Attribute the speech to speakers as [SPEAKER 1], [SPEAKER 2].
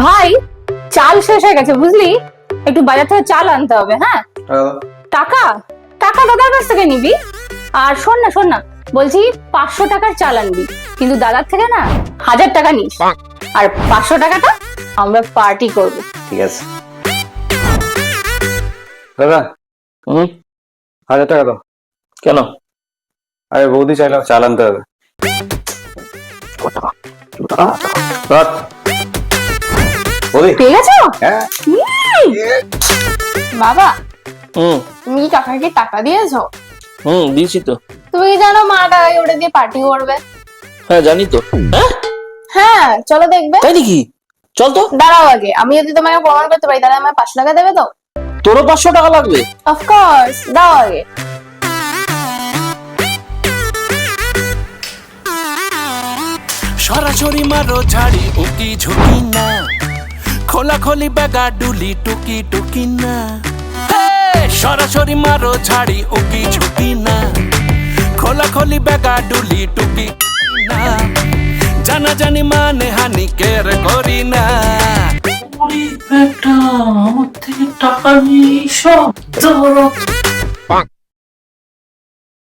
[SPEAKER 1] ভাই, চাল শেষ হয়ে গেছে বুঝলি, একটু বাজার থেকে চাল আনতে হবে। হ্যাঁ, টাকা টাকা দাদার কাছ থেকে নিবি। আর শোন না বলছি 500 টাকার চাল আনবি, কিন্তু দাদার থেকে না 1000 টাকা নিস। আর 500 টাকাটা আমরা পার্টি করব।
[SPEAKER 2] ঠিক আছে দাদা। 1000 টাকা দাও।
[SPEAKER 3] কেন?
[SPEAKER 2] আরে বৌদি চাইলে চাল আনতে হবে। রাখ। বৌদি
[SPEAKER 1] পেয়ে গেছো?
[SPEAKER 2] হ্যাঁ
[SPEAKER 1] বাবা,
[SPEAKER 3] হুম
[SPEAKER 1] তুমি কি কাকাকে টাকা দিয়েছো?
[SPEAKER 3] দিয়েছি তো।
[SPEAKER 1] তুমি কি জানো মা টাকা ওটা দিয়ে পার্টি করবে?
[SPEAKER 3] হ্যাঁ জানি তো। হ্যাঁ
[SPEAKER 1] হ্যাঁ, চলো দেখবে।
[SPEAKER 3] তাই নাকি? চল তো।
[SPEAKER 1] দাঁড়াও আগে, আমি যদি তোমাকে প্রমাণ করতে পারি তাহলে আমায় 500 টাকা দেবে তো?
[SPEAKER 3] তোরও 500 টাকা লাগবে?
[SPEAKER 1] অফকোর্স, দাও আগে।
[SPEAKER 4] সরাসরি মারো ঝাড়ি উকি ঝুঁকি না, খোলা খোলি বেগা ডুলি টুকি টুকি না। সরাসরি মারো ঝাড়ি উকি ঝুঁকি না, খোলা খোলি বেগা ডুলি টুকি না। জানা জানি মানে হানি কের করি না।
[SPEAKER 3] আমার থেকে টাকা নিয়ে সব